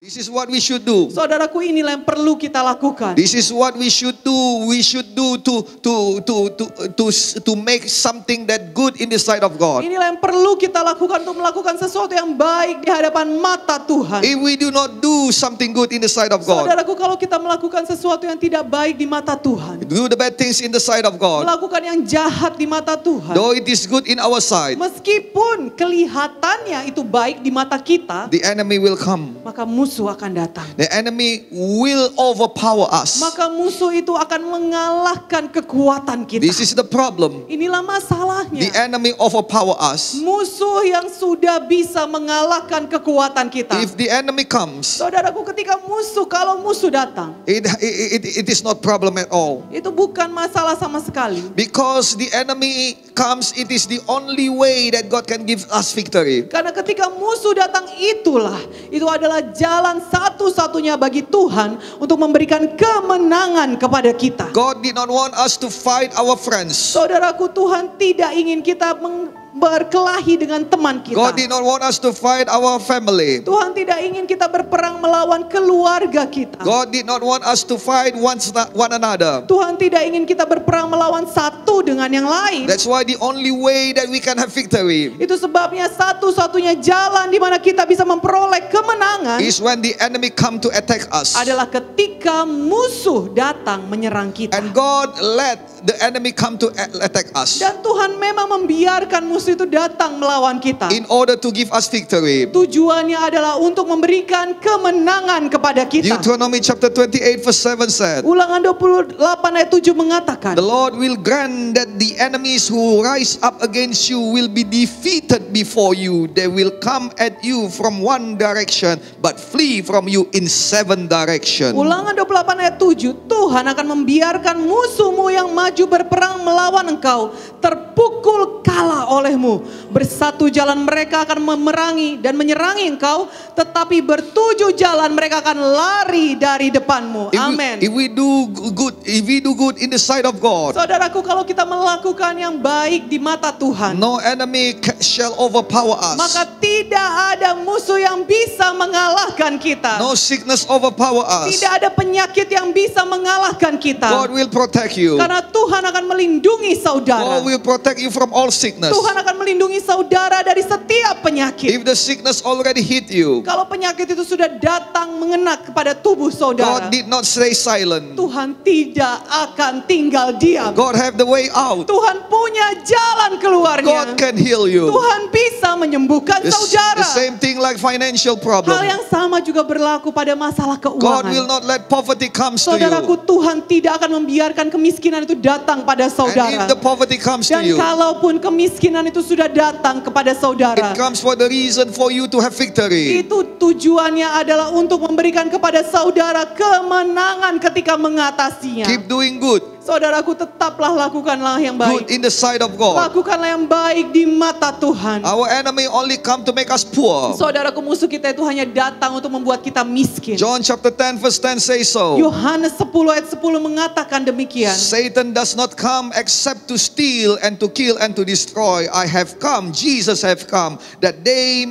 This is what we should do. Saudaraku, inilah yang perlu kita lakukan. This is what we should do. We should do to make something that good in the sight of God. Inilah yang perlu kita lakukan untuk melakukan sesuatu yang baik di hadapan mata Tuhan. If we do not do something good in the sight of God, Saudaraku, kalau kita melakukan sesuatu yang tidak baik di mata Tuhan, do the bad things in the sight of God, melakukan yang jahat di mata Tuhan, though it is good in our sight, meskipun kelihatannya itu baik di mata kita, the enemy will come. maka musuh akan datang. The enemy will overpower us. Maka musuh itu akan mengalahkan kekuatan kita. This is the problem. Inilah masalahnya. The enemy overpower us. Musuh yang sudah bisa mengalahkan kekuatan kita. If the enemy comes, Saudaraku, ketika kalau musuh datang, it is not problem at all. itu bukan masalah sama sekali. Because the enemy comes, it is the only way that God can give us victory. Karena ketika musuh datang itu adalah jalan satu-satunya bagi Tuhan untuk memberikan kemenangan kepada kita. God did not want us to fight our friends. Saudaraku, Tuhan tidak ingin kita berkelahi dengan teman kita. God did not want us to fight our family. Tuhan tidak ingin kita berperang melawan keluarga kita. God did not want us to fight one another. Tuhan tidak ingin kita berperang melawan satu dengan yang lain. That's why the only way that we can have victory Itu sebabnya satu-satunya jalan di mana kita bisa memperoleh kemenangan is when the enemy come to attack us. adalah ketika musuh datang menyerang kita. And God let the enemy come to attack us Dan Tuhan memang membiarkan musuh itu datang melawan kita. in order to give us victory. Tujuannya adalah untuk memberikan kemenangan kepada kita. Deuteronomy chapter 28 verse 7 said, Ulangan 28 ayat 7 mengatakan, the Lord will grant that the enemies who rise up against you will be defeated before you. They will come at you from one direction, but flee from you in 7 directions. Ulangan 28 ayat 7, Tuhan akan membiarkan musuhmu yang maju berperang melawan engkau terpukul kalah olehmu. Bersatu jalan mereka akan memerangi dan menyerangi engkau, tetapi bertujuh jalan mereka akan lari dari depanmu. Amin. If we do good in the sight of God, Saudaraku, kalau kita melakukan yang baik di mata Tuhan, no enemy shall overpower maka us. tidak ada musuh yang bisa mengalahkan kita. No sickness overpower us. Tidak ada penyakit yang bisa mengalahkan kita. God will protect you. Karena Tuhan akan melindungi saudara. God will protect you from all sickness. Tuhan akan melindungi saudara dari setiap penyakit. If the sickness already hit you, Kalau penyakit itu sudah datang mengena kepada tubuh saudara, God did not stay silent. Tuhan tidak akan tinggal diam. God have the way out. Tuhan punya jalan keluarnya. God can heal you. Tuhan bisa menyembuhkan saudara. The same thing like financial Hal problem. yang sama juga berlaku pada masalah God will keuangan. not let poverty comes to Saudaraku, you. Tuhan tidak akan membiarkan kemiskinan itu datang pada And saudara. if the poverty comes to Dan you, kalaupun kemiskinan itu sudah datang kepada saudara, it comes for the reason for you to have victory. itu tujuannya adalah untuk memberikan kepada saudara kemenangan ketika mengatasinya. Keep doing good. Saudaraku, tetaplah lakukanlah yang Good baik. in the sight of God. Lakukanlah yang baik di mata Tuhan. Our enemy only come to make us poor. Saudaraku, musuh kita itu hanya datang untuk membuat kita miskin. John chapter 10 verse 10 says so. Yohanes 10 ayat 10 mengatakan demikian. Satan does not come except to steal and to kill and to destroy. I have come, Jesus have come, that we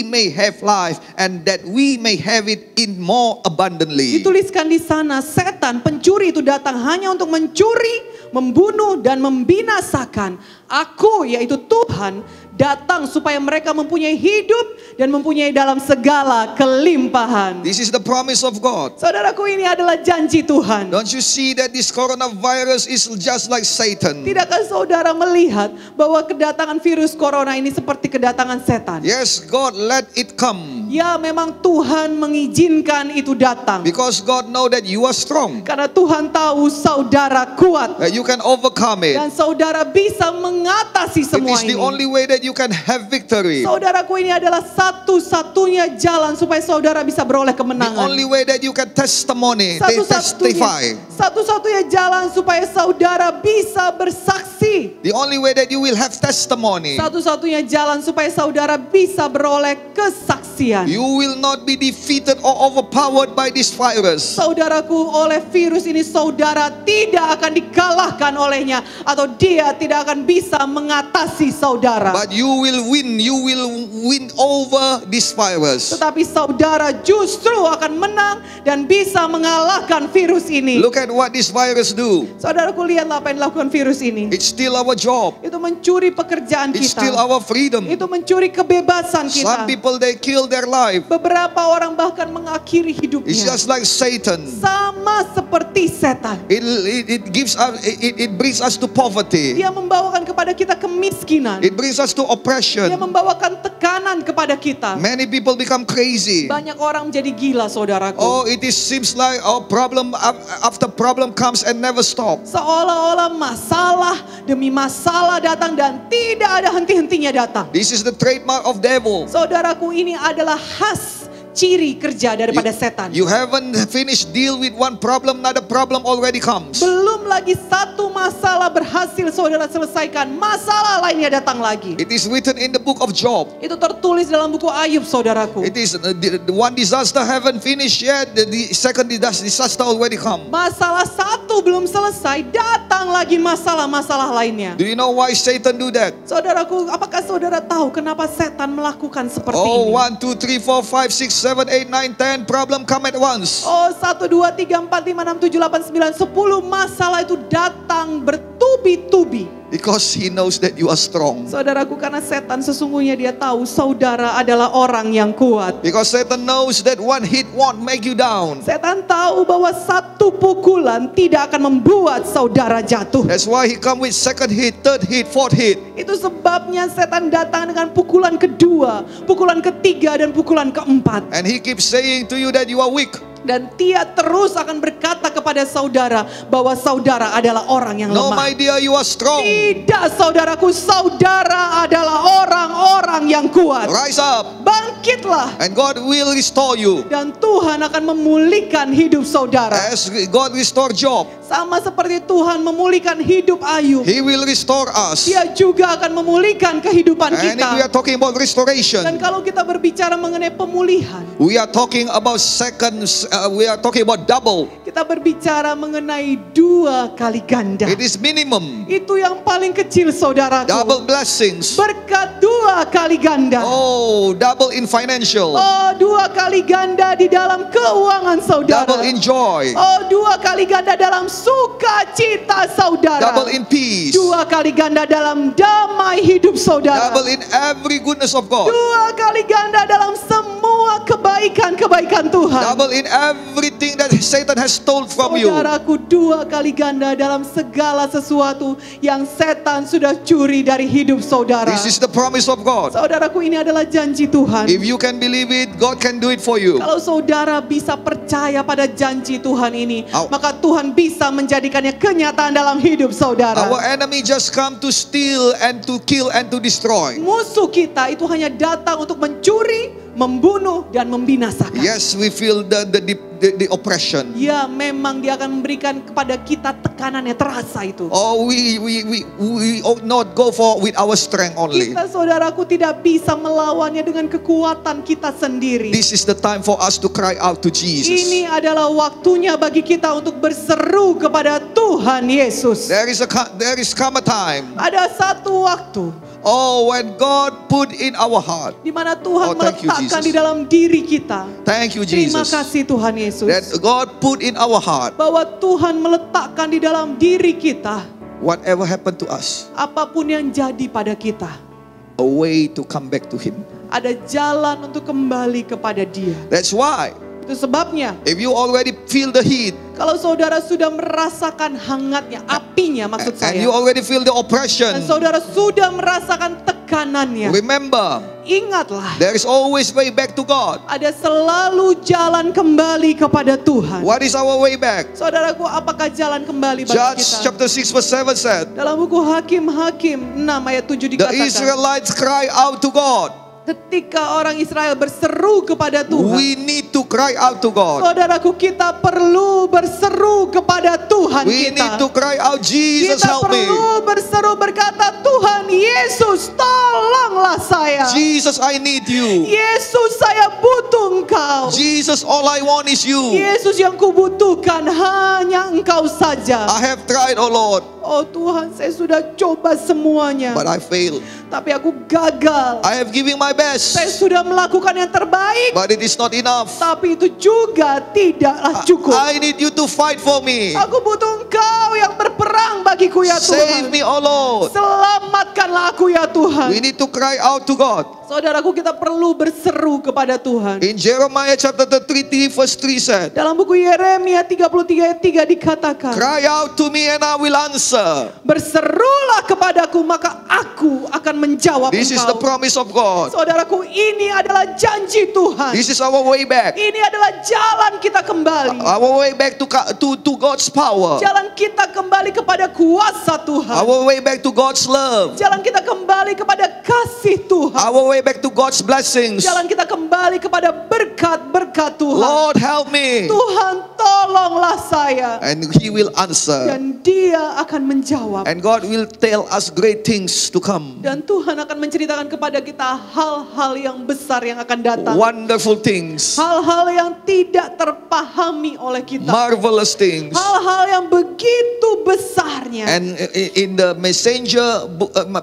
may have life and that we may have it in more abundantly. Dituliskan di sana, setan pencuri itu datang hanya untuk mencuri, membunuh dan membinasakan. Aku, yaitu Tuhan, datang supaya mereka mempunyai hidup dan mempunyai dalam segala kelimpahan. This is the promise of God. Saudaraku, ini adalah janji Tuhan. Don't you see that this coronavirus is just like Satan? Tidakkah saudara melihat bahwa kedatangan virus corona ini seperti kedatangan setan? Yes, God let it come. Ya, memang Tuhan mengizinkan itu datang. Because God know that you are strong. Karena Tuhan tahu saudara kuat. That you can overcome it. Dan saudara bisa mengatasi It semua is the ini. only way that you can have victory. Saudaraku, ini adalah satu-satunya jalan supaya saudara bisa beroleh The kemenangan. only way that you can testify. Satu-satunya jalan supaya saudara bisa bersaksi. The only way that you will have testimony Satu-satunya jalan supaya saudara bisa beroleh kesaksian. kesaksian. You will not be defeated or overpowered by this virus. Saudaraku, oleh virus ini saudara tidak akan dikalahkan olehnya, atau dia tidak akan bisa mengatasi saudara. But you will win over this virus. Tetapi saudara justru akan menang dan bisa mengalahkan virus ini. Look at what this virus do. Saudaraku, lihatlah apa yang dilakukan virus ini. It steal our job. Itu mencuri pekerjaan It steal kita. our freedom. Itu mencuri kebebasan Some kita. people, they kill their life. Beberapa orang bahkan mengakhiri It's hidupnya. just like Satan. Sama seperti setan. It gives us, it brings us to poverty. Dia membawakan kepada kita kemiskinan. It brings us to Dia oppression. membawakan tekanan kepada kita. Many people become crazy. Banyak orang menjadi gila, saudaraku. Oh, seems like our problem after problem comes and never stop. Seolah-olah masalah demi masalah datang dan tidak ada henti-hentinya datang. This is the trademark of devil. Saudaraku, ini adalah khas ciri kerja daripada setan. You haven't finished deal with one problem, another problem already comes. Belum lagi satu masalah berhasil saudara selesaikan, masalah lainnya datang lagi. It is written in the book of Job. Itu tertulis dalam buku Ayub, saudaraku. It is the one disaster haven't finished yet, the second disaster already come. Masalah satu belum selesai, datang lagi masalah-masalah lainnya. Do you know why Satan do that? Saudaraku, apakah saudara tahu kenapa setan melakukan seperti Oh, ini? 1, 2, 3, 4, 5, 6, 7, 8, 9, 10 problem come at once. Oh, 1, 2, 3, 4, 5, 6, 7, 8, 9, 10 masalah itu datang bertubi-tubi. Because he knows that you are strong. Saudaraku, karena setan sesungguhnya dia tahu saudara adalah orang yang kuat. Because Satan knows that one hit won't make you down. Setan tahu bahwa satu pukulan tidak akan membuat saudara jatuh. That's why he come with second hit, third hit, fourth hit. Itu sebabnya setan datang dengan pukulan kedua, pukulan ketiga, dan pukulan keempat. And he keeps saying to you that you are weak. Dan dia terus akan berkata kepada saudara bahwa saudara adalah orang yang No, lemah. my dear, you are strong. Tidak, saudaraku, saudara adalah orang-orang yang kuat. Rise up Bangkitlah, and God will restore you. dan Tuhan akan memulihkan hidup saudara. As God restore Job, Sama seperti Tuhan memulihkan hidup Ayub, he will restore us. Dia juga akan memulihkan kehidupan And if we kita. are talking about Dan restoration, kalau kita berbicara mengenai pemulihan, we are talking about we are talking about double. kita berbicara mengenai 2 kali ganda. It is minimum. Itu yang paling kecil, saudaraku. Double blessings. Berkat 2 kali ganda. Oh, double in financial. Oh, 2 kali ganda di dalam keuangan saudara. Double in joy. Oh, 2 kali ganda dalam sukacita saudara. Double in peace. 2 kali ganda dalam damai hidup saudara. Double in every goodness of God. 2 kali ganda dalam semua kebaikan-kebaikan Tuhan. Double in everything that Satan has stole from you. Saudaraku, 2 kali ganda dalam segala sesuatu yang setan sudah curi dari hidup saudara. This is the promise of God. Saudaraku, ini adalah janji Tuhan. If you can believe it, God can do it for you. Kalau saudara bisa percaya pada janji Tuhan ini, Au. maka Tuhan bisa menjadikannya kenyataan dalam hidup saudara. Our enemy just come to steal and to kill and to destroy. Musuh kita itu hanya datang untuk mencuri, membunuh, dan membinasakan. Yes, we feel the oppression. Ya, memang dia akan memberikan kepada kita tekanan yang terasa itu. Oh, we ought not go for with our strength only. Kita, saudaraku, tidak bisa melawannya dengan kekuatan kita sendiri. This is the time for us to cry out to Jesus. Ini adalah waktunya bagi kita untuk berseru kepada Tuhan Yesus. There is come a time. Ada satu waktu Oh, when God put in our heart. di mana Tuhan Oh, thank you, meletakkan Jesus. di dalam diri kita. Thank you, Terima Jesus. kasih Tuhan Yesus. That God put in our heart. Bahwa Tuhan meletakkan di dalam diri kita, Whatever happened to us, apapun yang jadi pada kita, a way to come back to Him. ada jalan untuk kembali kepada Dia. That's why, Itu sebabnya, if you already feel the heat, kalau saudara sudah merasakan hangatnya, apinya maksud and you saya, already feel the dan oppression, saudara sudah merasakan tekanannya, remember, ingatlah, there is always way back to God. ada selalu jalan kembali kepada Tuhan. What is our way back? Saudaraku, apakah jalan kembali bagi Judge kita? chapter 6 verse 7 said, Dalam buku Hakim-Hakim 6 ayat 7 the dikatakan, Israelites cry out to God. ketika orang Israel berseru kepada Tuhan, We need need to cry out to God. Saudaraku, kita perlu berseru kepada Tuhan We kita. need to cry out, Jesus, Kita help me. perlu berseru berkata, Tuhan Yesus, tolonglah saya. Jesus, I need you. Yesus, saya butuh Engkau. Jesus, all I want is you. Yesus, yang kubutuhkan hanya Engkau saja. I have tried, oh Lord, Oh Tuhan, saya sudah coba semuanya, but I failed. tapi aku gagal. I have given my best, Saya sudah melakukan yang terbaik, but it is not enough. tapi itu juga tidaklah cukup. I need you to fight for me. Aku butuh Engkau yang berperang bagiku ya Save Tuhan. me, oh Lord. Selamatkanlah aku ya Tuhan. We need to cry out to God. Saudaraku, kita perlu berseru kepada Tuhan. In Jeremiah chapter 33 verse 3 said, Dalam buku Yeremia 33 ayat 3 dikatakan, cry out to me and I will answer. berserulah kepadaku maka aku akan menjawab This is the engkau. promise of God. Saudaraku, ini adalah janji Tuhan. This is our way back. Ini adalah jalan kita kembali. Our way back to God's power. Jalan kita kembali kepada kuasa Tuhan. Our way back to God's love. Jalan kita kembali kepada kasih Tuhan. Our way back to God's blessings. Jalan kita kembali kepada berkat-berkat Tuhan. Lord, help me. Tuhan, tolonglah saya. And He will answer. Dan Dia akan menjawab. And God will tell us great things to come. Dan Tuhan akan menceritakan kepada kita hal-hal yang besar yang akan datang. Wonderful things. Hal-hal yang tidak terpahami oleh kita. Marvelous things. Hal-hal yang begitu besarnya. And in the Messenger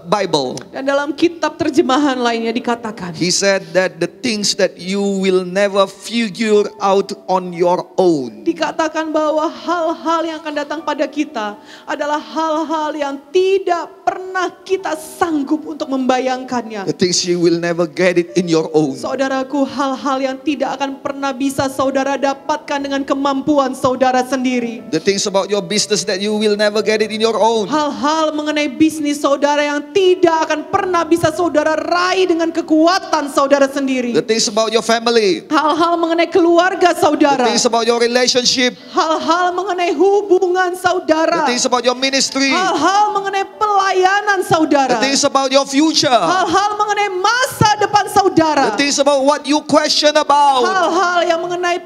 Bible, Dan dalam kitab terjemahan lainnya dikatakan, He said that the things that you will never figure out on your own. dikatakan bahwa hal-hal yang akan datang pada kita adalah hal-hal yang tidak pernah kita sanggup untuk membayangkannya. The things you will never get it in your own. Saudaraku, hal-hal yang tidak akan pernah bisa saudara dapatkan dengan kemampuan saudara sendiri. The things about your business that you will never get it in your own. Hal-hal mengenai bisnis saudara yang tidak akan pernah bisa saudara raih dengan kekuatan saudara sendiri. The things about your family. Hal-hal mengenai keluarga The saudara. things about your relationship. Hal-hal mengenai hubungan The saudara. things about your ministry. Hal-hal mengenai pelayanan The saudara. things about your future. Hal-hal mengenai masa depan saudara. The things about what you question about. Hal-hal yang mengenai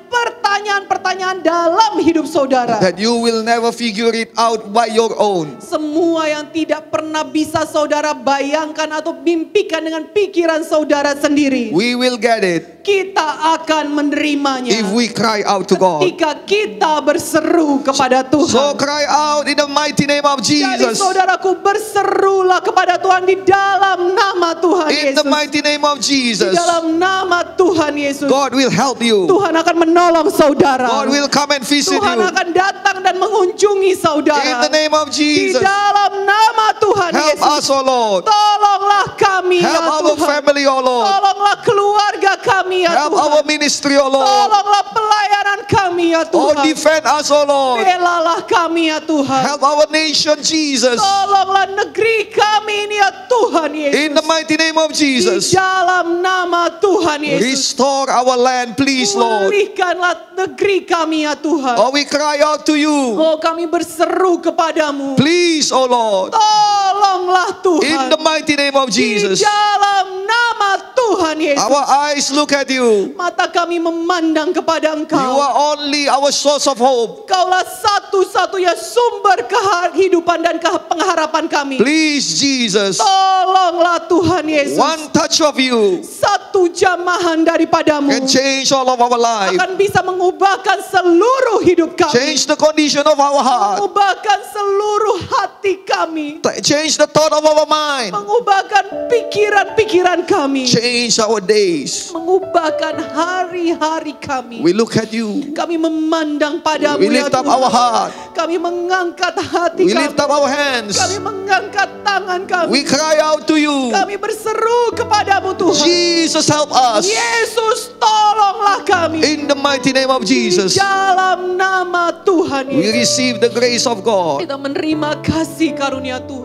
pertanyaan-pertanyaan dalam hidup saudara. That you will never figure it out by your own. Semua yang tidak pernah bisa saudara bayangkan atau mimpikan dengan pikiran saudara sendiri. We will get it Kita akan menerimanya if we cry out to God. ketika kita berseru kepada Tuhan. So cry out in the mighty name of Jadi Jesus. saudaraku, berserulah kepada Tuhan di dalam nama Tuhan In the Yesus. mighty name of Di Jesus. dalam nama Tuhan Yesus. God will help you. Tuhan akan menolong saudara. God will come and visit Tuhan you. akan datang dan mengunjungi saudara. In the name of Di Jesus. dalam nama Tuhan Help Yesus. us, oh Lord. Tolonglah kami Help ya our Tuhan. family, oh Lord. Tolonglah keluarga kami ya Help Tuhan. our ministry, oh Lord. Tolonglah pelayanan kami ya Oh, Tuhan. defend us, oh Lord. Belalah kami ya Tuhan. Help our nation, Jesus. Tolonglah negeri kami ini ya Tuhan Yesus. In the mighty name of Di Jesus. dalam nama Tuhan Yesus. Restore our land, please, Lord. Pulihkanlah negeri kami ya Tuhan. Oh, we cry out to you. Oh, kami berseru kepadamu. Please, oh Lord. Tolonglah Tuhan. In the mighty name of Di Jesus. dalam nama Tuhan Yesus. Our eyes look at you. Mata kami memandang kepada You Engkau. are only our source of hope. Kaulah satu-satunya sumber kehidupan dan pengharapan kami. Please, Jesus. Tolonglah Tuhan Yesus. One touch of you Satu jamahan daripadamu can change all of our life. akan bisa mengubahkan seluruh hidup kami. Change the condition of our heart. Mengubahkan seluruh hati kami. Change the thought of our mind. Mengubahkan pikiran-pikiran kami. Change our days. Mengubahkan hari-hari kami. We look at you. Kami memandang padamu We ya lift up Tuhan. our heart. Kami mengangkat hati We kami. lift up our hands. Kami mengangkat tangan kami. We cry out to you. Kami berseru kepadamu Tuhan. Jesus, help us. Yesus, tolonglah kami. In the mighty name of Di Jesus. dalam nama Tuhan We Yesus. receive the grace of God. Kita menerima kasih karunia Tuhan.